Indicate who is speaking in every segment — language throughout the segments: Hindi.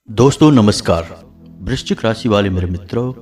Speaker 1: दोस्तों नमस्कार। वृश्चिक राशि वाले मेरे मित्रों,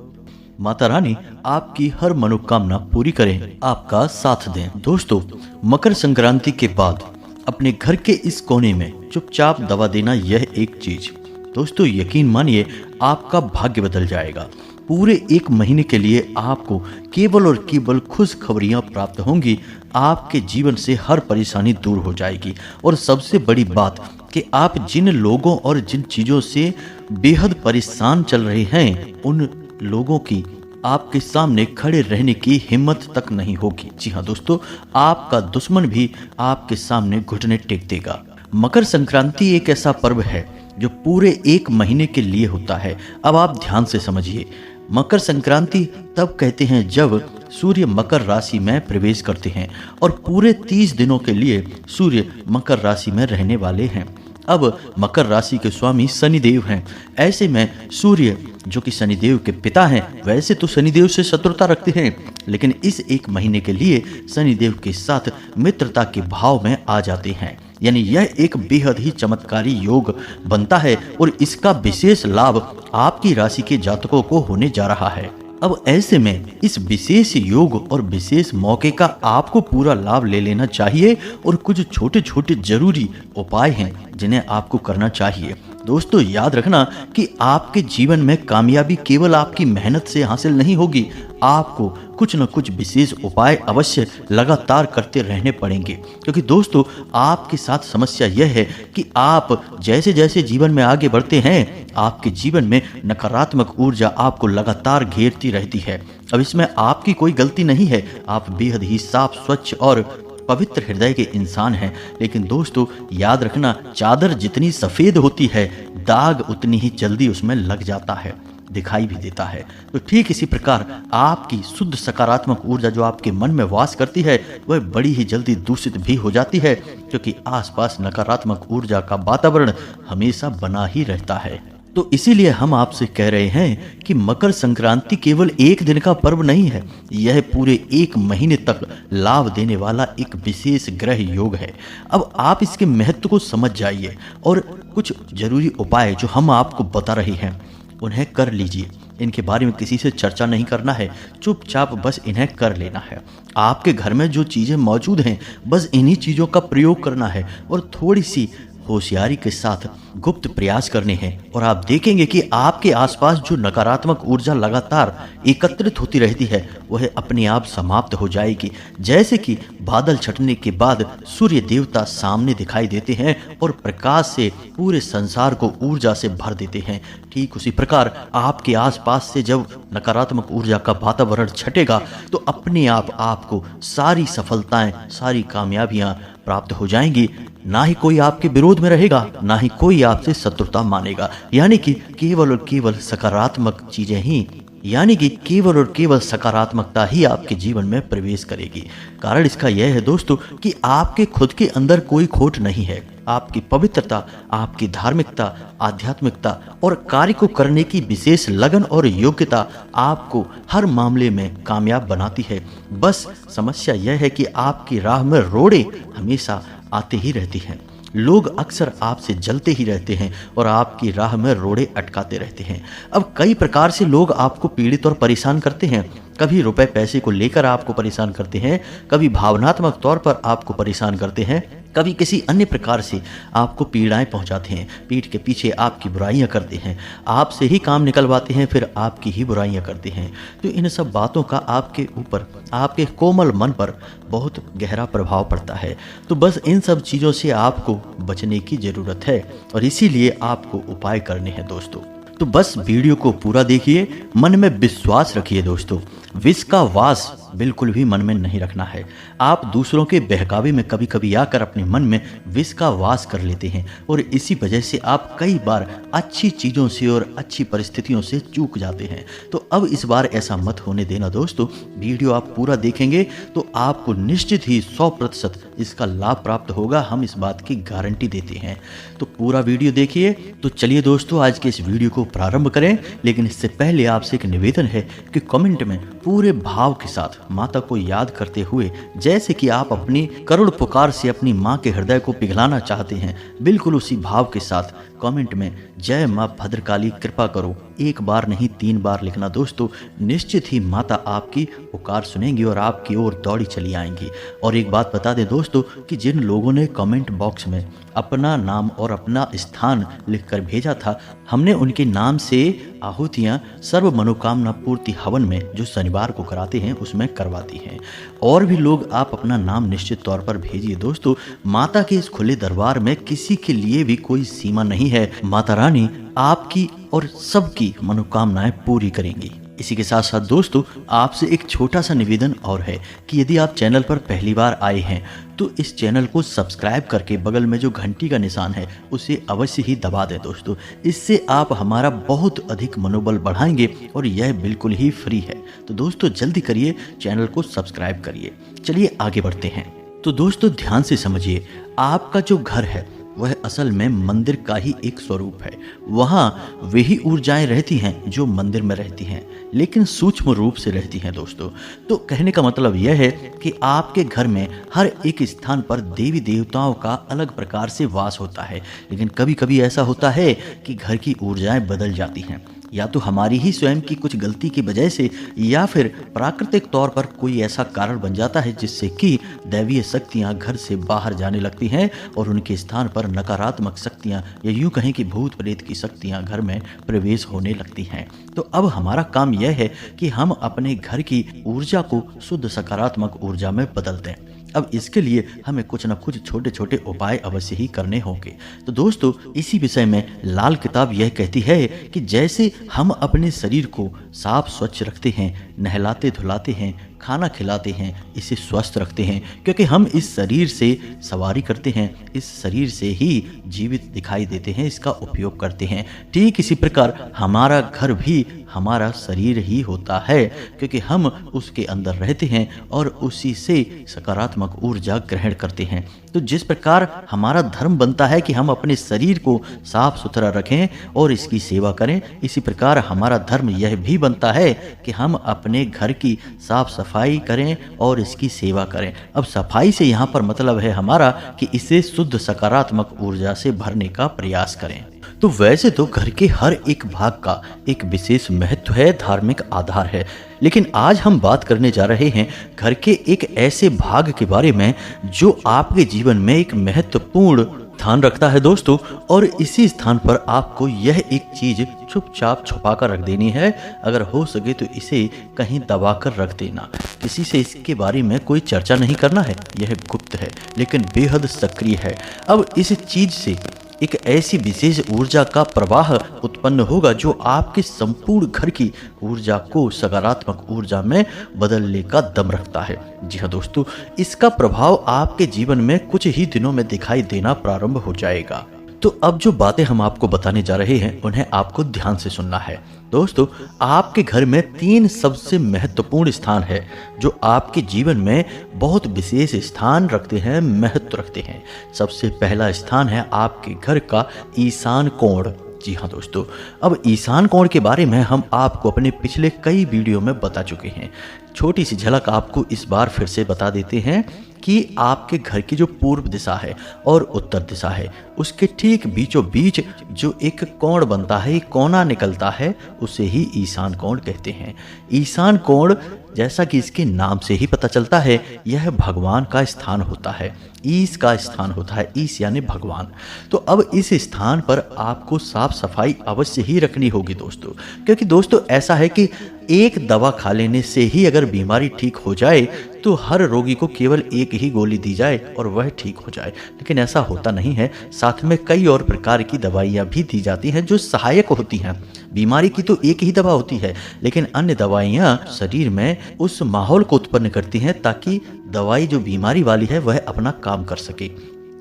Speaker 1: माता रानी आपकी हर मनोकामना पूरी करें, आपका साथ दें। दोस्तों, मकर संक्रांति के बाद अपने घर के इस कोने में चुपचाप दवा देना, यह एक चीज दोस्तों यकीन मानिए आपका भाग्य बदल जाएगा। पूरे एक महीने के लिए आपको केवल और केवल खुशखबरियां प्राप्त होंगी। आपके जीवन से हर परेशानी दूर हो जाएगी और सबसे बड़ी बात कि आप जिन लोगों और जिन चीज़ों से बेहद परेशान चल रहे हैं, उन लोगों की आपके सामने खड़े रहने की हिम्मत तक नहीं होगी। जी हाँ दोस्तों, आपका दुश्मन भी आपके सामने घुटने टेक देगा। मकर संक्रांति एक ऐसा पर्व है जो पूरे एक महीने के लिए होता है। अब आप ध्यान से समझिए, मकर संक्रांति तब कहते हैं जब सूर्य मकर राशि में प्रवेश करते हैं और पूरे 30 दिनों के लिए सूर्य मकर राशि में रहने वाले हैं। अब मकर राशि के स्वामी शनिदेव हैं। ऐसे में सूर्य जो कि शनिदेव के पिता हैं, वैसे तो शनिदेव से शत्रुता रखते हैं, लेकिन इस एक महीने के लिए शनिदेव के साथ मित्रता के भाव में आ जाते हैं। यानी यह एक बेहद ही चमत्कारी योग बनता है और इसका विशेष लाभ आपकी राशि के जातकों को होने जा रहा है। अब ऐसे में इस विशेष योग और विशेष मौके का आपको पूरा लाभ ले लेना चाहिए और कुछ छोटे छोटे जरूरी उपाय हैं जिन्हें आपको करना चाहिए। दोस्तों याद रखना कि आपके जीवन में कामयाबी केवल आपकी मेहनत से हासिल नहीं होगी, आपको कुछ न कुछ विशेष उपाय अवश्य लगातार करते रहने पड़ेंगे। क्योंकि दोस्तों आपके साथ समस्या यह है कि आप जैसे जैसे जीवन में आगे बढ़ते हैं, आपके जीवन में नकारात्मक ऊर्जा आपको लगातार घेरती रहती है। अब इसमें आपकी कोई गलती नहीं है, आप बेहद ही साफ स्वच्छ और पवित्र हृदय के इंसान हैं। लेकिन दोस्तों याद रखना, चादर जितनी सफेद होती है, दाग उतनी ही जल्दी उसमें लग जाता है, दिखाई भी देता है। तो ठीक इसी प्रकार आपकी शुद्ध सकारात्मक ऊर्जा जो आपके मन में वास करती है, वह बड़ी ही जल्दी दूषित भी हो जाती है, क्योंकि आसपास नकारात्मक ऊर्जा का वातावरण हमेशा बना ही रहता है। तो इसीलिए हम आपसे कह रहे हैं कि मकर संक्रांति केवल एक दिन का पर्व नहीं है, यह पूरे एक महीने तक लाभ देने वाला एक विशेष ग्रह योग है। अब आप इसके महत्व को समझ जाइए और कुछ जरूरी उपाय जो हम आपको बता रहे हैं उन्हें कर लीजिए। इनके बारे में किसी से चर्चा नहीं करना है, चुपचाप बस इन्हें कर लेना है। आपके घर में जो चीज़ें मौजूद हैं, बस इन्हीं चीज़ों का प्रयोग करना है और थोड़ी सी होशियारी के साथ गुप्त प्रयास करने हैं और आप देखेंगे कि आपके आसपास जो नकारात्मक ऊर्जा लगातार एकत्रित होती रहती है, वह अपने आप समाप्त हो जाएगी। जैसे कि बादल छटने के बाद सूर्य देवता सामने दिखाई देते हैं और प्रकाश से पूरे संसार को ऊर्जा से भर देते हैं, ठीक उसी प्रकार आपके आसपास से जब नकारात्मक ऊर्जा का वातावरण छटेगा तो अपने आप आपको सारी सफलताएं, सारी कामयाबियां प्राप्त हो जाएंगी। ना ही कोई आपके विरोध में रहेगा, ना ही कोई आपसे शत्रुता मानेगा। यानी कि केवल और केवल सकारात्मक चीजें ही, यानी कि केवल और केवल सकारात्मकता ही आपके जीवन में प्रवेश करेगी। कारण इसका यह है दोस्तों कि आपके खुद के अंदर कोई खोट नहीं है। आपकी पवित्रता, आपकी धार्मिकता, आध्यात्मिकता और कार्य को करने की विशेष लगन और योग्यता आपको हर मामले में कामयाब बनाती है। बस समस्या यह है कि आपकी राह में रोड़े हमेशा आते ही रहती हैं। लोग अक्सर आपसे जलते ही रहते हैं और आपकी राह में रोड़े अटकाते रहते हैं। अब कई प्रकार से लोग आपको पीड़ित और परेशान करते हैं। कभी रुपए पैसे को लेकर आपको परेशान करते हैं, कभी भावनात्मक तौर पर आपको परेशान करते हैं, कभी किसी अन्य प्रकार से आपको पीड़ाएं पहुंचाते हैं, पीठ के पीछे आपकी बुराइयां करते हैं, आपसे ही काम निकलवाते हैं, फिर आपकी ही बुराइयां करते हैं। तो इन सब बातों का आपके ऊपर, आपके कोमल मन पर बहुत गहरा प्रभाव पड़ता है। तो बस इन सब चीज़ों से आपको बचने की ज़रूरत है और इसीलिए आपको उपाय करने हैं दोस्तों। तो बस वीडियो को पूरा देखिए, मन में विश्वास रखिए दोस्तों। विष का वास बिल्कुल भी मन में नहीं रखना है। आप दूसरों के बहकावे में कभी कभी आकर अपने मन में विष का वास कर लेते हैं और इसी वजह से आप कई बार अच्छी चीज़ों से और अच्छी परिस्थितियों से चूक जाते हैं। तो अब इस बार ऐसा मत होने देना दोस्तों। वीडियो आप पूरा देखेंगे तो आपको निश्चित ही 100% इसका लाभ प्राप्त होगा, हम इस बात की गारंटी देते हैं। तो पूरा वीडियो देखिए। तो चलिए दोस्तों, आज के इस वीडियो को प्रारंभ करें, लेकिन इससे पहले आपसे एक निवेदन है कि कमेंट में पूरे भाव के साथ माता को याद करते हुए, जैसे कि आप अपनी करुण पुकार से अपनी माँ के हृदय को पिघलाना चाहते हैं, बिल्कुल उसी भाव के साथ कमेंट में जय माँ भद्रकाली कृपा करो एक बार नहीं 3 बार लिखना दोस्तों। निश्चित ही माता आपकी पुकार सुनेंगी और आपकी ओर दौड़ी चली आएंगी। और एक बात बता दें दोस्तों कि जिन लोगों ने कमेंट बॉक्स में अपना नाम और अपना स्थान लिखकर भेजा था, हमने उनके नाम से आहुतियाँ सर्व मनोकामना पूर्ति हवन में जो शनिवार को कराते हैं उसमें करवाती हैं। और भी लोग आप अपना नाम निश्चित तौर पर भेजिए दोस्तों। माता के इस खुले दरबार में किसी के लिए भी कोई सीमा नहीं है। माता रानी आपकी और सबकी मनोकामनाएं पूरी करेंगी। इसी के साथ साथ दोस्तों आपसे एक छोटा सा निवेदन और है कि यदि आप चैनल पर पहली बार आए हैं तो इस चैनल को सब्सक्राइब करके बगल में जो घंटी का निशान है उसे अवश्य ही दबा दें दोस्तों। इससे आप हमारा बहुत अधिक मनोबल बढ़ाएंगे और यह बिल्कुल ही फ्री है। तो दोस्तों जल्दी करिए, चैनल को सब्सक्राइब करिए। चलिए आगे बढ़ते हैं। तो दोस्तों ध्यान से समझिए, आपका जो घर है वह असल में मंदिर का ही एक स्वरूप है। वहाँ वही ऊर्जाएं रहती हैं जो मंदिर में रहती हैं, लेकिन सूक्ष्म रूप से रहती हैं दोस्तों। तो कहने का मतलब यह है कि आपके घर में हर एक स्थान पर देवी देवताओं का अलग प्रकार से वास होता है, लेकिन कभी कभी ऐसा होता है कि घर की ऊर्जाएं बदल जाती हैं, या तो हमारी ही स्वयं की कुछ गलती की वजह से, या फिर प्राकृतिक तौर पर कोई ऐसा कारण बन जाता है जिससे कि दैवीय शक्तियां घर से बाहर जाने लगती हैं और उनके स्थान पर नकारात्मक शक्तियां या यूं कहें कि भूत प्रेत की शक्तियां घर में प्रवेश होने लगती हैं। तो अब हमारा काम यह है कि हम अपने घर की ऊर्जा को शुद्ध सकारात्मक ऊर्जा में बदल दें। अब इसके लिए हमें कुछ न कुछ छोटे छोटे उपाय अवश्य ही करने होंगे। तो दोस्तों इसी विषय में लाल किताब यह कहती है कि जैसे हम अपने शरीर को साफ स्वच्छ रखते हैं, नहलाते धुलाते हैं, खाना खिलाते हैं, इसे स्वस्थ रखते हैं, क्योंकि हम इस शरीर से सवारी करते हैं, इस शरीर से ही जीवित दिखाई देते हैं, इसका उपयोग करते हैं। ठीक इसी प्रकार हमारा घर भी हमारा शरीर ही होता है, क्योंकि हम उसके अंदर रहते हैं और उसी से सकारात्मक ऊर्जा ग्रहण करते हैं। तो जिस प्रकार हमारा धर्म बनता है कि हम अपने शरीर को साफ सुथरा रखें और इसकी सेवा करें, इसी प्रकार हमारा धर्म यह भी बनता है कि हम अपने घर की साफ सफाई करें और इसकी सेवा करें। अब सफाई से यहाँ पर मतलब है हमारा कि इसे शुद्ध सकारात्मक ऊर्जा से भरने का प्रयास करें। तो वैसे तो घर के हर एक भाग का एक विशेष महत्व है, धार्मिक आधार है, लेकिन आज हम बात करने जा रहे हैं घर के एक ऐसे भाग के बारे में जो आपके जीवन में एक महत्वपूर्ण स्थान रखता है दोस्तों। और इसी स्थान पर आपको यह एक चीज चुपचाप छुपा कर रख देनी है। अगर हो सके तो इसे कहीं दबा कर रख देना। किसी से इसके बारे में कोई चर्चा नहीं करना है, यह गुप्त है लेकिन बेहद सक्रिय है। अब इस चीज से एक ऐसी विशेष ऊर्जा का प्रवाह उत्पन्न होगा जो आपके संपूर्ण घर की ऊर्जा को सकारात्मक ऊर्जा में बदलने का दम रखता है। जी हाँ दोस्तों, इसका प्रभाव आपके जीवन में कुछ ही दिनों में दिखाई देना प्रारंभ हो जाएगा। तो अब जो बातें हम आपको बताने जा रहे हैं उन्हें आपको ध्यान से सुनना है। दोस्तों आपके घर में 3 सबसे महत्वपूर्ण स्थान है जो आपके जीवन में बहुत विशेष स्थान रखते हैं, महत्व रखते हैं। सबसे पहला स्थान है आपके घर का ईशान कोण। जी हाँ दोस्तों, अब ईशान कोण के बारे में हम आपको अपने पिछले कई वीडियो में बता चुके हैं। छोटी सी झलक आपको इस बार फिर से बता देते हैं कि आपके घर की जो पूर्व दिशा है और उत्तर दिशा है उसके ठीक बीचों बीच जो एक कोण बनता है, कोना निकलता है, उसे ही ईशान कोण कहते हैं। ईशान कोण जैसा कि इसके नाम से ही पता चलता है, यह भगवान का स्थान होता है, ईश का स्थान होता है, ईश यानी भगवान। तो अब इस स्थान पर आपको साफ सफाई अवश्य ही रखनी होगी दोस्तों, क्योंकि दोस्तों ऐसा है कि एक दवा खा लेने से ही अगर बीमारी ठीक हो जाए तो हर रोगी को केवल एक ही गोली दी जाए और वह ठीक हो जाए, लेकिन ऐसा होता नहीं है। साथ में कई और प्रकार की दवाइयाँ भी दी जाती हैं जो सहायक होती हैं। बीमारी की तो एक ही दवा होती है, लेकिन अन्य दवाइयाँ शरीर में उस माहौल को उत्पन्न करती हैं ताकि दवाई जो बीमारी वाली है वह अपना काम कर सके।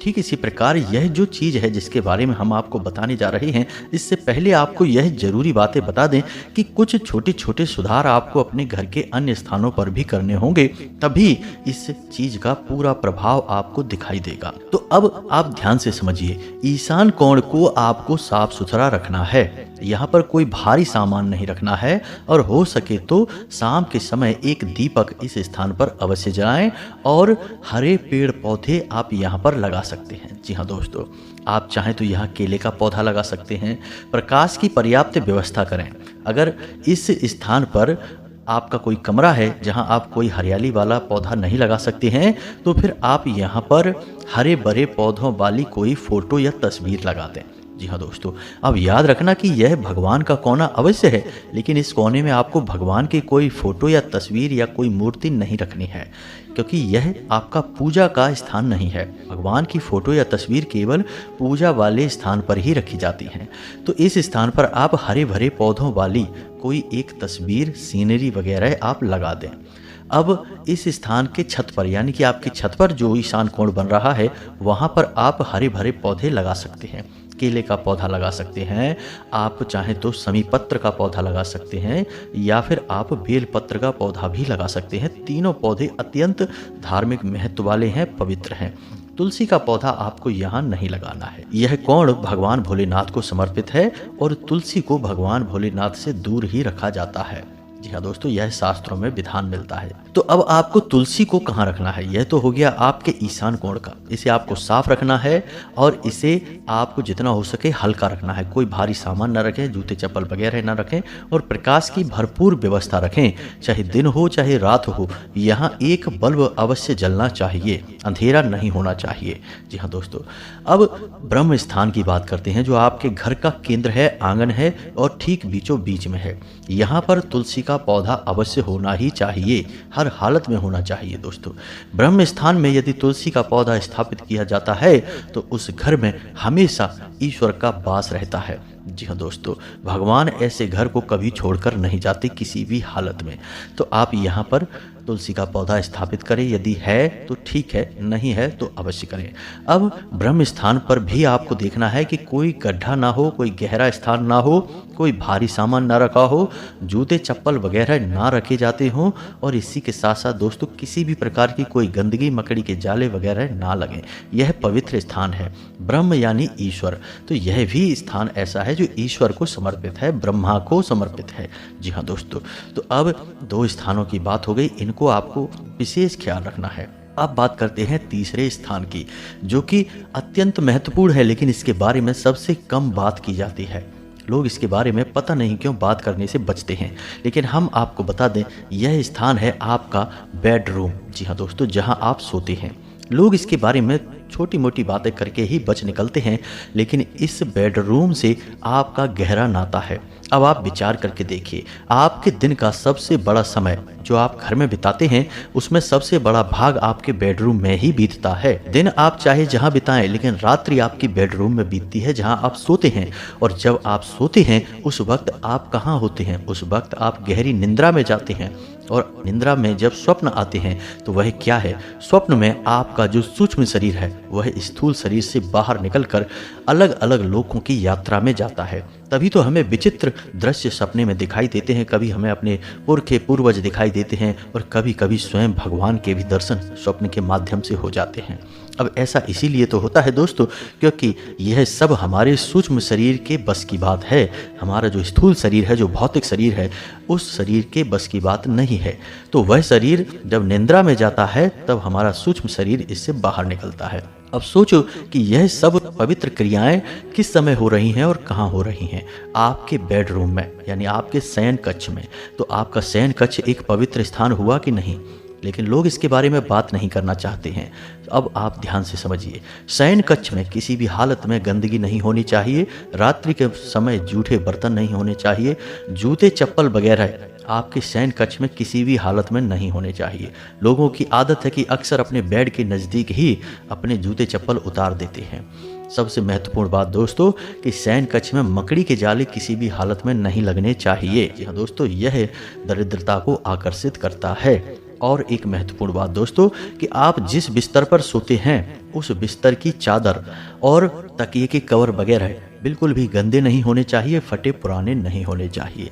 Speaker 1: ठीक इसी प्रकार यह जो चीज़ है जिसके बारे में हम आपको बताने जा रहे हैं, इससे पहले आपको यह जरूरी बातें बता दें कि कुछ छोटे छोटे सुधार आपको अपने घर के अन्य स्थानों पर भी करने होंगे, तभी इस चीज का पूरा प्रभाव आपको दिखाई देगा। तो अब आप ध्यान से समझिए, ईशान कोण को आपको साफ सुथरा रखना है। यहाँ पर कोई भारी सामान नहीं रखना है और हो सके तो शाम के समय एक दीपक इस स्थान पर अवश्य जलाएं और हरे पेड़ पौधे आप यहाँ पर लगा सकते हैं। जी हाँ दोस्तों, आप चाहें तो यहाँ केले का पौधा लगा सकते हैं। प्रकाश की पर्याप्त व्यवस्था करें। अगर इस स्थान पर आपका कोई कमरा है जहां आप कोई हरियाली वाला पौधा नहीं लगा सकते हैं, तो फिर आप यहां पर हरे भरे पौधों वाली कोई फोटो या तस्वीर लगा दें। जी हाँ दोस्तों, अब याद रखना कि यह भगवान का कोना अवश्य है, लेकिन इस कोने में आपको भगवान की कोई फोटो या तस्वीर या कोई मूर्ति नहीं रखनी है, क्योंकि यह आपका पूजा का स्थान नहीं है। भगवान की फोटो या तस्वीर केवल पूजा वाले स्थान पर ही रखी जाती हैं। तो इस स्थान पर आप हरे भरे पौधों वाली कोई एक तस्वीर, सीनरी वगैरह आप लगा दें। अब इस स्थान के छत पर, यानी कि आपकी छत पर जो ईशान कोण बन रहा है, वहाँ पर आप हरे भरे पौधे लगा सकते हैं। केले का पौधा लगा सकते हैं, आप चाहें तो समी पत्र का पौधा लगा सकते हैं, या फिर आप बेल पत्र का पौधा भी लगा सकते हैं। तीनों पौधे अत्यंत धार्मिक महत्व वाले हैं, पवित्र हैं। तुलसी का पौधा आपको यहाँ नहीं लगाना है। यह कोण भगवान भोलेनाथ को समर्पित है और तुलसी को भगवान भोलेनाथ से दूर ही रखा जाता है। जी हाँ दोस्तों, यह शास्त्रों में विधान मिलता है। तो अब आपको तुलसी को कहाँ रखना है, यह तो हो गया आपके ईशान कोण का। इसे आपको साफ रखना है और इसे आपको जितना हो सके हल्का रखना है। कोई भारी सामान न रखें, जूते चप्पल वगैरह न रखें और प्रकाश की भरपूर व्यवस्था रखें। चाहे दिन हो चाहे रात हो, यहाँ एक बल्ब अवश्य जलना चाहिए, अंधेरा नहीं होना चाहिए। जी हाँ दोस्तों, अब ब्रह्म स्थान की बात करते हैं, जो आपके घर का केंद्र है, आंगन है और ठीक बीचों बीच में है। यहाँ पर तुलसी का पौधा अवश्य होना ही चाहिए, हर हालत में होना चाहिए। दोस्तों, ब्रह्म स्थान में यदि तुलसी का पौधा स्थापित किया जाता है तो उस घर में हमेशा ईश्वर का वास रहता है। जी हाँ दोस्तों, भगवान ऐसे घर को कभी छोड़कर नहीं जाते किसी भी हालत में। तो आप यहाँ पर तुलसी का पौधा स्थापित करें, यदि है तो ठीक है, नहीं है तो अवश्य करें। अब ब्रह्म स्थान पर भी आपको देखना है कि कोई गड्ढा ना हो, कोई गहरा स्थान ना हो, कोई भारी सामान ना रखा हो, जूते चप्पल वगैरह ना रखे जाते हों, और इसी के साथ साथ दोस्तों किसी भी प्रकार की कोई गंदगी, मकड़ी के जाले वगैरह ना लगें। यह पवित्र स्थान है, ब्रह्म यानी ईश्वर। तो यह भी स्थान ऐसा है जो ईश्वर को समर्पित है, ब्रह्मा को समर्पित है। जी हाँ दोस्तों, तो अब दो स्थानों की बात हो गई, इनको आपको विशेष ख्याल रखना है। अब बात करते हैं तीसरे स्थान की, जो कि अत्यंत महत्वपूर्ण है, लेकिन इसके बारे में सबसे कम बात की जाती है। लोग इसके बारे में पता नहीं क्यों बात करने से बचते हैं, लेकिन हम आपको बता दें, यह स्थान है आपका बेडरूम। जी हाँ दोस्तों, जहां आप सोते हैं। लोग इसके बारे में छोटी मोटी बातें करके ही बच निकलते हैं, लेकिन इस बेडरूम से आपका गहरा नाता है। अब आप विचार करके देखिए, आपके दिन का सबसे बड़ा समय जो आप घर में बिताते हैं, उसमें सबसे बड़ा भाग आपके बेडरूम में ही बीतता है। दिन आप चाहे जहां बिताएं, लेकिन रात्रि आपकी बेडरूम में बीतती है, जहां आप सोते हैं। और जब आप सोते हैं उस वक्त आप कहां होते हैं? उस वक्त आप गहरी निंद्रा में जाते हैं। और निंद्रा में जब स्वप्न आते हैं तो वह क्या है? स्वप्न में आपका जो सूक्ष्म शरीर है वह स्थूल शरीर से बाहर निकलकर अलग अलग लोकों की यात्रा में जाता है। तभी तो हमें विचित्र दृश्य सपने में दिखाई देते हैं। कभी हमें अपने पुरखे पूर्वज दिखाई देते हैं और कभी कभी स्वयं भगवान के भी दर्शन स्वप्न के माध्यम से हो जाते हैं। अब ऐसा इसीलिए तो होता है दोस्तों, क्योंकि यह सब हमारे सूक्ष्म शरीर के बस की बात है। हमारा जो स्थूल शरीर है, जो भौतिक शरीर है, उस शरीर के बस की बात नहीं है। तो वह शरीर जब निंद्रा में जाता है तब हमारा सूक्ष्म शरीर इससे बाहर निकलता है। अब सोचो कि यह सब पवित्र क्रियाएं किस समय हो रही हैं और कहाँ हो रही हैं? आपके बेडरूम में, यानी आपके शयन कक्ष में। तो आपका शयन कक्ष एक पवित्र स्थान हुआ कि नहीं? लेकिन लोग इसके बारे में बात नहीं करना चाहते हैं। अब आप ध्यान से समझिए, शयन कक्ष में किसी भी हालत में गंदगी नहीं होनी चाहिए। रात्रि के समय जूठे बर्तन नहीं होने चाहिए। जूते चप्पल वगैरह आपके शयन कक्ष में किसी भी हालत में नहीं होने चाहिए। लोगों की आदत है कि अक्सर अपने बेड के नज़दीक ही अपने जूते चप्पल उतार देते हैं। सबसे महत्वपूर्ण बात दोस्तों कि शयन कक्ष में मकड़ी के जाले किसी भी हालत में नहीं लगने चाहिए। जी हाँ दोस्तों, यह दरिद्रता को आकर्षित करता है। और एक महत्वपूर्ण बात दोस्तों कि आप जिस बिस्तर पर सोते हैं उस बिस्तर की चादर और तकिए के कवर वगैरह बिल्कुल भी गंदे नहीं होने चाहिए, फटे पुराने नहीं होने चाहिए।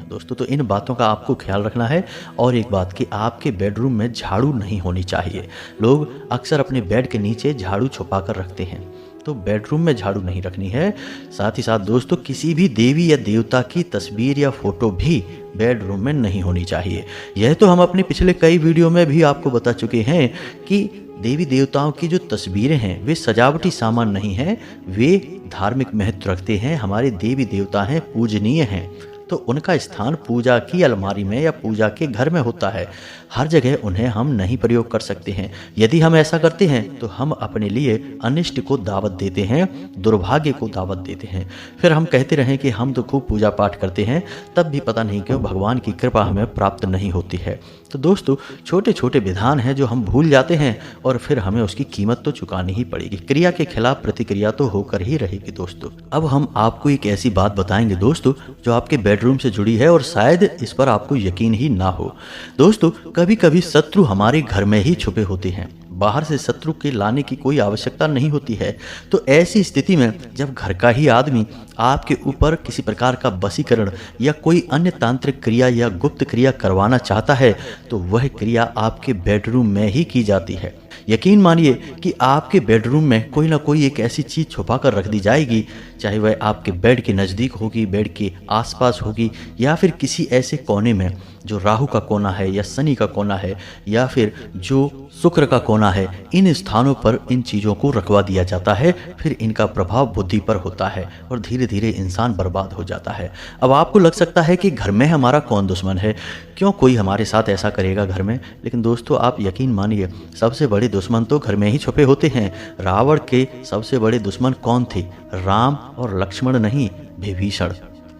Speaker 1: दोस्तों, तो इन बातों का आपको ख्याल रखना है। और एक बात कि आपके बेडरूम में झाड़ू नहीं होनी चाहिए। लोग अक्सर अपने बेड के नीचे झाड़ू छुपा कर रखते हैं। तो बेडरूम में झाड़ू नहीं रखनी है। साथ ही साथ दोस्तों किसी भी देवी या देवता की तस्वीर या फोटो भी बेडरूम में नहीं होनी चाहिए। यह तो हम अपने पिछले कई वीडियो में भी आपको बता चुके हैं कि देवी देवताओं की जो तस्वीरें हैं वे सजावटी सामान नहीं हैं, वे धार्मिक महत्व रखते हैं। हमारे देवी देवता हैं, पूजनीय हैं, तो उनका स्थान पूजा की अलमारी में या पूजा के घर में होता है। हर जगह उन्हें हम नहीं प्रयोग कर सकते हैं। यदि हम ऐसा करते हैं तो हम अपने लिए अनिष्ट को दावत देते हैं, दुर्भाग्य को दावत देते हैं। फिर हम कहते रहें कि हम तो खूब पूजा पाठ करते हैं, तब भी पता नहीं क्यों भगवान की कृपा हमें प्राप्त नहीं होती है। तो दोस्तों छोटे छोटे विधान हैं जो हम भूल जाते हैं और फिर हमें उसकी कीमत तो चुकानी ही पड़ेगी। क्रिया के खिलाफ प्रतिक्रिया तो होकर ही रहेगी दोस्तों। अब हम आपको एक ऐसी बात बताएंगे दोस्तों जो आपके बेडरूम से जुड़ी है और शायद इस पर आपको यकीन ही ना हो। दोस्तों कभी कभी शत्रु हमारे घर में ही छुपे होते हैं, बाहर से शत्रु के लाने की कोई आवश्यकता नहीं होती है। तो ऐसी स्थिति में जब घर का ही आदमी आपके ऊपर किसी प्रकार का वशीकरण या कोई अन्य तांत्रिक क्रिया या गुप्त क्रिया करवाना चाहता है तो वह क्रिया आपके बेडरूम में ही की जाती है। यकीन मानिए कि आपके बेडरूम में कोई ना कोई एक ऐसी चीज़ छुपा कर रख दी जाएगी, चाहे वह आपके बेड के नज़दीक होगी, बेड के आसपास होगी, या फिर किसी ऐसे कोने में जो राहु का कोना है या शनि का कोना है या फिर जो शुक्र का कोना है। इन स्थानों पर इन चीज़ों को रखवा दिया जाता है। फिर इनका प्रभाव बुद्धि पर होता है और धीरे धीरे इंसान बर्बाद हो जाता है। अब आपको लग सकता है कि घर में हमारा कौन दुश्मन है, क्यों कोई हमारे साथ ऐसा करेगा घर में। लेकिन दोस्तों आप यकीन मानिए सबसे बड़े दुश्मन तो घर में ही छुपे होते हैं। रावण के सबसे बड़े दुश्मन कौन थे? राम और लक्ष्मण नहीं, विभीषण।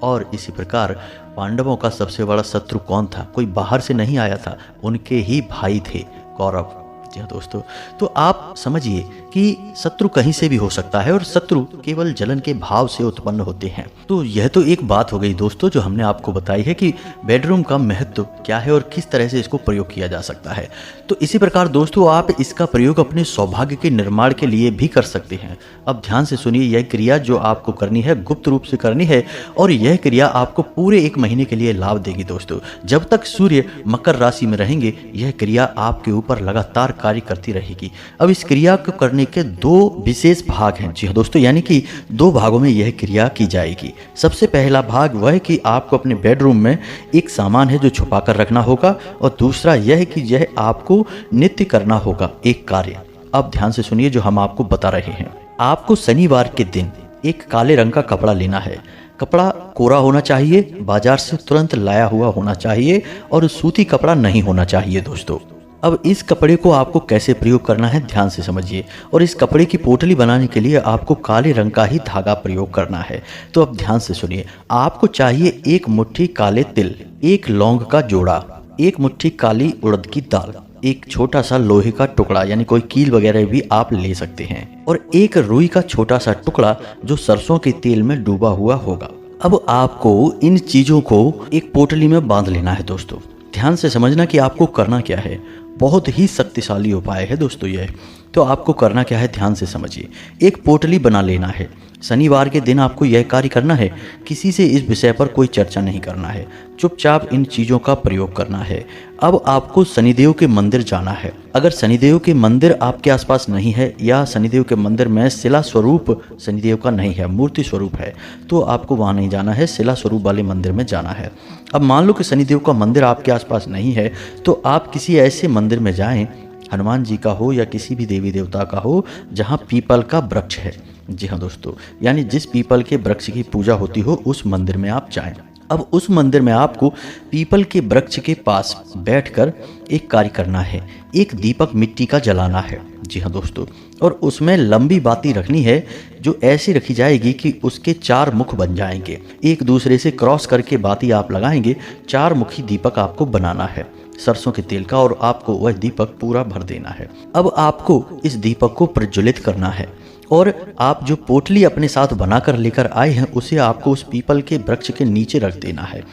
Speaker 1: और इसी प्रकार पांडवों का सबसे बड़ा शत्रु कौन था? कोई बाहर से नहीं आया था, उनके ही भाई थे कौरव। जी हाँ दोस्तों, तो आप समझिए कि शत्रु कहीं से भी हो सकता है और शत्रु केवल जलन के भाव से उत्पन्न होते हैं। तो यह तो एक बात हो गई दोस्तों जो हमने आपको बताई है कि बेडरूम का महत्व क्या है और किस तरह से इसको प्रयोग किया जा सकता है। तो इसी प्रकार दोस्तों आप इसका प्रयोग अपने सौभाग्य के निर्माण के लिए भी कर सकते हैं। अब ध्यान से सुनिए, यह क्रिया जो आपको करनी है गुप्त रूप से करनी है और यह क्रिया आपको पूरे 1 महीने के लिए लाभ देगी दोस्तों। जब तक सूर्य मकर राशि में रहेंगे यह क्रिया आपके ऊपर लगातार कार्य करती रहेगी। अब इस क्रिया को करने के 2 विशेष भाग हैं। जी हाँ दोस्तों, यानी कि 2 भागों में यह क्रिया की जाएगी। सबसे पहला भाग वह है कि आपको अपने बेडरूम में एक सामान है जो छुपा कर रखना होगा और दूसरा यह है कि यह आपको नित्य करना होगा एक कार्य। अब ध्यान से सुनिए जो हम आपको बता रहे हैं। आपको शनिवार के दिन एक काले रंग का कपड़ा लेना है। कपड़ा कोरा होना चाहिए, बाजार से तुरंत लाया हुआ होना चाहिए और सूती कपड़ा नहीं होना चाहिए दोस्तों। अब इस कपड़े को आपको कैसे प्रयोग करना है ध्यान से समझिए। और इस कपड़े की पोटली बनाने के लिए आपको काले रंग का ही धागा प्रयोग करना है। तो अब ध्यान से सुनिए, आपको चाहिए 1 मुट्ठी काले तिल, 1 लौंग का जोड़ा, 1 मुट्ठी काली उड़द की दाल, एक छोटा सा लोहे का टुकड़ा यानी कोई कील वगैरह भी आप ले सकते हैं, और 1 रुई का छोटा सा टुकड़ा जो सरसों के तेल में डूबा हुआ होगा। अब आपको इन चीजों को एक पोटली में बांध लेना है दोस्तों। ध्यान से समझना कि आपको करना क्या है। बहुत ही शक्तिशाली उपाय है दोस्तों यह। तो आपको करना क्या है ध्यान से समझिए। एक पोटली बना लेना है। शनिवार के दिन आपको यह कार्य करना है। किसी से इस विषय पर कोई चर्चा नहीं करना है। चुपचाप इन चीज़ों का प्रयोग करना है। अब आपको शनिदेव के मंदिर जाना है। अगर शनिदेव के मंदिर आपके आसपास नहीं है या शनिदेव के मंदिर में शिला स्वरूप शनिदेव का नहीं है, मूर्ति स्वरूप है, तो आपको वहाँ नहीं जाना है, शिला स्वरूप वाले मंदिर में जाना है। अब मान लो कि शनिदेव का मंदिर आपके आसपास नहीं है तो आप किसी ऐसे मंदिर में जाएं, हनुमान जी का हो या किसी भी देवी देवता का हो, जहाँ पीपल का वृक्ष है। जी हाँ दोस्तों, यानी जिस पीपल के वृक्ष की पूजा होती हो उस मंदिर में आप जाएं। अब उस मंदिर में आपको पीपल के वृक्ष के पास बैठकर एक कार्य करना है। एक दीपक मिट्टी का जलाना है। जी हाँ दोस्तों, और उसमें लंबी बाती रखनी है जो ऐसी रखी जाएगी कि उसके 4 मुख बन जाएंगे। एक दूसरे से क्रॉस करके बाती आप लगाएंगे। 4 मुखी दीपक आपको बनाना है सरसों के तेल का, और आपको वह दीपक पूरा भर देना है। अब आपको इस दीपक को प्रज्वलित करना है और आप जो पोटली अपने साथ बनाकर लेकर आए हैं उसे आपको उस पीपल के वृक्ष के नीचे रख देना है।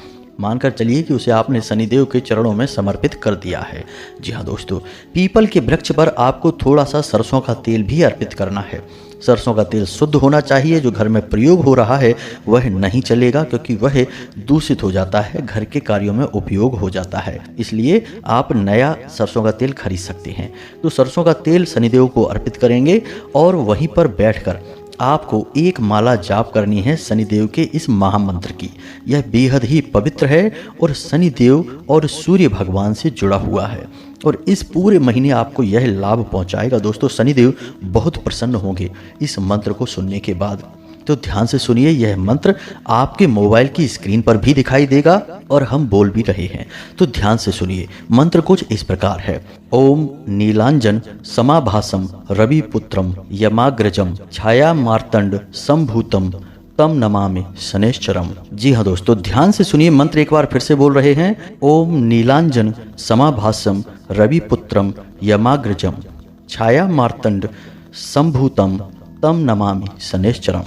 Speaker 1: मानकर चलिए कि उसे आपने शनिदेव के चरणों में समर्पित कर दिया है। जी हाँ दोस्तों, पीपल के वृक्ष पर आपको थोड़ा सा सरसों का तेल भी अर्पित करना है। सरसों का तेल शुद्ध होना चाहिए। जो घर में प्रयोग हो रहा है वह नहीं चलेगा, क्योंकि वह दूषित हो जाता है, घर के कार्यों में उपयोग हो जाता है। इसलिए आप नया सरसों का तेल खरीद सकते हैं। तो सरसों का तेल शनिदेव को अर्पित करेंगे और वहीं पर बैठकर आपको एक माला जाप करनी है शनिदेव के इस महामंत्र की। यह बेहद ही पवित्र है और शनिदेव और सूर्य भगवान से जुड़ा हुआ है और इस पूरे महीने आपको यह लाभ पहुंचाएगा। दोस्तों, शनिदेव बहुत प्रसन्न होंगे इस मंत्र को सुनने के बाद। तो ध्यान से सुनिए, यह मंत्र आपके मोबाइल की स्क्रीन पर भी दिखाई देगा और हम बोल भी रहे हैं, तो ध्यान से सुनिए। मंत्र कुछ इस प्रकार है। ओम नीलांजन समाभासम रविपुत्रम यमाग्रजम छाया मार्तंड संभूतम तम नमामि शनैश्चरम। जी हाँ दोस्तों, ध्यान से सुनिए, मंत्र एक बार फिर से बोल रहे हैं। ओम नीलांजन समाभासम रविपुत्रम यमाग्रजम छाया मार्तंड संभूतम तम नमामि शनैश्चरम।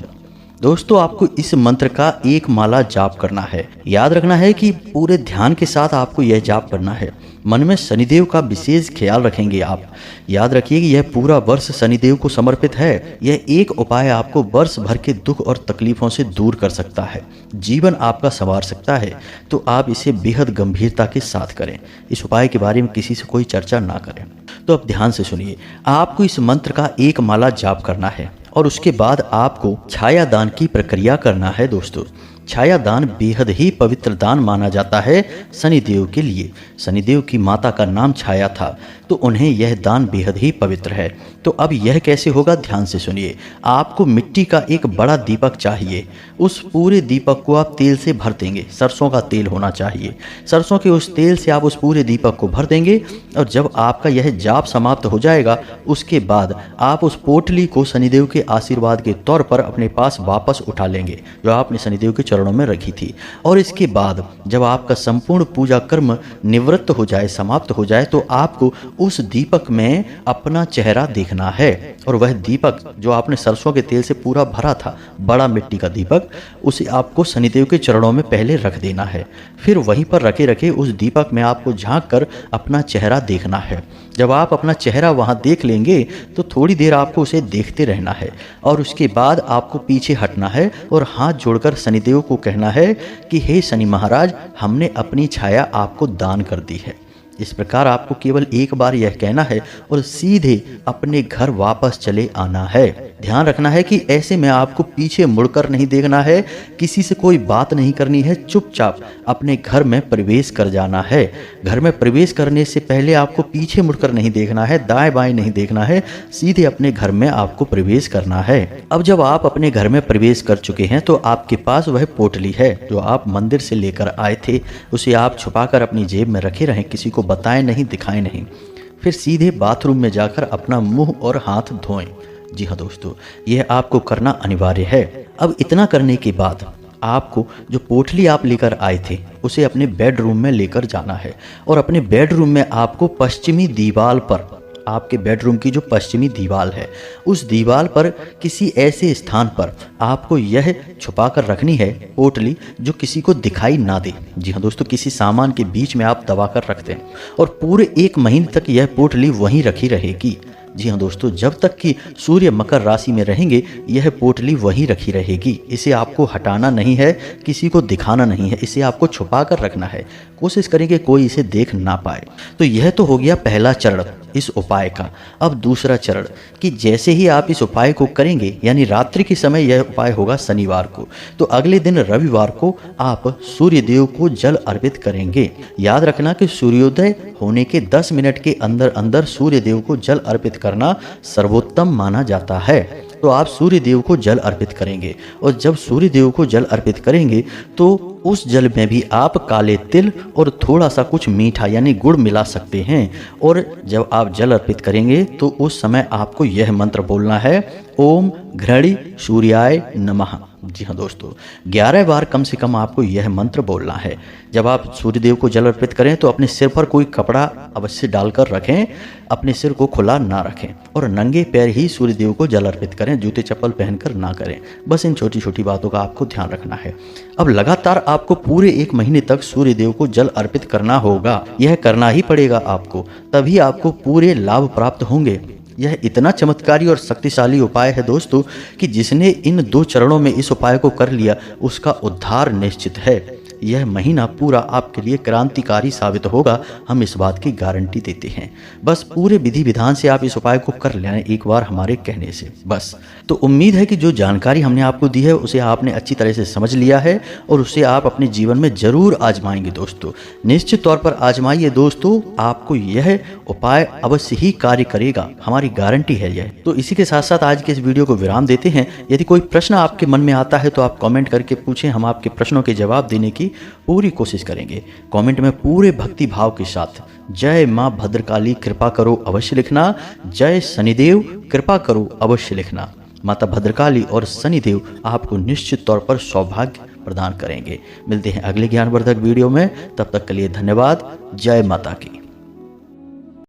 Speaker 1: दोस्तों, आपको इस मंत्र का एक माला जाप करना है। याद रखना है कि पूरे ध्यान के साथ आपको यह जाप करना है। मन में शनिदेव का विशेष ख्याल रखेंगे आप। याद रखिए कि यह पूरा वर्ष शनिदेव को समर्पित है। यह एक उपाय आपको वर्ष भर के दुख और तकलीफों से दूर कर सकता है, जीवन आपका संवार सकता है। तो आप इसे बेहद गंभीरता के साथ करें। इस उपाय के बारे में किसी से कोई चर्चा ना करें। तो अब ध्यान से सुनिए, आपको इस मंत्र का एक माला जाप करना है और उसके बाद आपको छाया दान की प्रक्रिया करना है। दोस्तों, छाया दान बेहद ही पवित्र दान माना जाता है शनिदेव के लिए। शनिदेव की माता का नाम छाया था, तो उन्हें यह दान बेहद ही पवित्र है। तो अब यह कैसे होगा, ध्यान से सुनिए। आपको मिट्टी का एक बड़ा दीपक चाहिए। उस पूरे दीपक को आप तेल से भर देंगे। सरसों का तेल होना चाहिए। सरसों के उस तेल से आप उस पूरे दीपक को भर देंगे और जब आपका यह जाप समाप्त हो जाएगा, उसके बाद आप उस पोटली को शनिदेव के आशीर्वाद के तौर पर अपने पास वापस उठा लेंगे जो आपने शनिदेव के चरणों में रखी थी। और इसके बाद जब आपका संपूर्ण पूजा कर्म निवृत्त हो जाए, समाप्त हो जाए, तो आपको उस दीपक में अपना चेहरा देखना है। और वह दीपक जो आपने सरसों के तेल से पूरा भरा था, बड़ा मिट्टी का दीपक, उसे आपको शनिदेव के चरणों में पहले रख देना है। फिर वहीं पर रखे रखे उस दीपक में आपको झांक कर अपना चेहरा देखना है। जब आप अपना चेहरा वहां देख लेंगे तो थोड़ी देर आपको उसे देखते रहना है और उसके बाद आपको पीछे हटना है और हाथ जोड़कर शनिदेव को कहना है कि हे शनि महाराज, हमने अपनी छाया आपको दान कर दी है। इस प्रकार आपको केवल एक बार यह कहना है और सीधे अपने घर वापस चले आना है। ध्यान रखना है कि ऐसे में आपको पीछे मुड़कर नहीं देखना है, किसी से कोई बात नहीं करनी है, चुपचाप अपने घर में प्रवेश कर जाना है। घर में प्रवेश करने से पहले आपको पीछे मुड़कर नहीं देखना है, दाएं बाएं नहीं देखना है, सीधे अपने घर में आपको प्रवेश करना है। अब जब आप अपने घर में प्रवेश कर चुके हैं तो आपके पास वह पोटली है जो आप मंदिर से लेकर आए थे। उसे आप छुपाकर अपनी जेब में रखे रहें, किसी को बताएं नहीं, दिखाएं नहीं। फिर सीधे बाथरूम में जाकर अपना मुंह और हाथ धोएं। जी हाँ दोस्तों, यह आपको करना अनिवार्य है। अब इतना करने के बाद आपको जो पोटली आप लेकर आए थे उसे अपने बेडरूम में लेकर जाना है और अपने बेडरूम में आपको पश्चिमी दीवार पर, आपके बेडरूम की जो पश्चिमी दीवार है, उस दीवार पर किसी ऐसे स्थान पर आपको यह छुपा कर रखनी है पोटली जो किसी को दिखाई ना दे। जी हाँ दोस्तों, किसी सामान के बीच में आप दबा कर रख दें और पूरे 1 महीने तक यह पोटली वहीं रखी रहेगी। जी हाँ दोस्तों, जब तक कि सूर्य मकर राशि में रहेंगे यह पोटली वहीं रखी रहेगी। इसे आपको हटाना नहीं है, किसी को दिखाना नहीं है, इसे आपको छुपा कर रखना है। कोशिश करें कि कोई इसे देख ना पाए। तो यह तो हो गया पहला चरण इस उपाय का। अब दूसरा चरण कि जैसे ही आप इस उपाय को करेंगे, यानी रात्रि के समय यह उपाय होगा शनिवार को, तो अगले दिन रविवार को आप सूर्य देव को जल अर्पित करेंगे। याद रखना कि सूर्योदय होने के 10 मिनट के अंदर अंदर सूर्य देव को जल अर्पित करना सर्वोत्तम माना जाता है। तो आप सूर्य देव को जल अर्पित करेंगे और जब सूर्य देव को जल अर्पित करेंगे तो उस जल में भी आप काले तिल और थोड़ा सा कुछ मीठा यानी गुड़ मिला सकते हैं। और जब आप जल अर्पित करेंगे तो उस समय आपको यह मंत्र बोलना है, ओम घृणी सूर्याय नमः। जी हाँ दोस्तों, 11 बार कम से कम आपको यह मंत्र बोलना है। जब आप सूर्यदेव को जल अर्पित करें तो अपने सिर पर कोई कपड़ा अवश्य डालकर रखें, अपने सिर को खुला ना रखें और नंगे पैर ही सूर्यदेव को जल अर्पित करें, जूते चप्पल पहनकर ना करें। बस इन छोटी छोटी बातों का आपको ध्यान रखना है। अब लगातार आपको पूरे 1 महीने तक सूर्यदेव को जल अर्पित करना होगा। यह करना ही पड़ेगा आपको, तभी आपको पूरे लाभ प्राप्त होंगे। यह इतना चमत्कारी और शक्तिशाली उपाय है दोस्तों कि जिसने इन 2 चरणों में इस उपाय को कर लिया उसका उद्धार निश्चित है। यह महीना पूरा आपके लिए क्रांतिकारी साबित होगा, हम इस बात की गारंटी देते हैं। बस पूरे विधि विधान से आप इस उपाय को कर लेना एक बार हमारे कहने से बस। तो उम्मीद है कि जो जानकारी हमने आपको दी है उसे आपने अच्छी तरह से समझ लिया है और उसे आप अपने जीवन में जरूर आजमाएंगे दोस्तों। निश्चित तौर पर आजमाइए दोस्तों, आपको यह उपाय अवश्य ही कार्य करेगा, हमारी गारंटी है यह। तो इसी के साथ साथ आज के इस वीडियो को विराम देते हैं। यदि कोई प्रश्न आपके मन में आता है तो आप कमेंट करके पूछें, हम आपके प्रश्नों के जवाब देने की पूरी कोशिश करेंगे। कमेंट में पूरे भक्ति भाव के साथ जय मां भद्रकाली कृपा करो अवश्य लिखना, जय शनिदेव कृपा करो अवश्य लिखना। माता भद्रकाली और शनिदेव आपको निश्चित तौर पर सौभाग्य प्रदान करेंगे। मिलते हैं अगले ज्ञानवर्धक वीडियो में, तब तक के लिए धन्यवाद। जय माता की।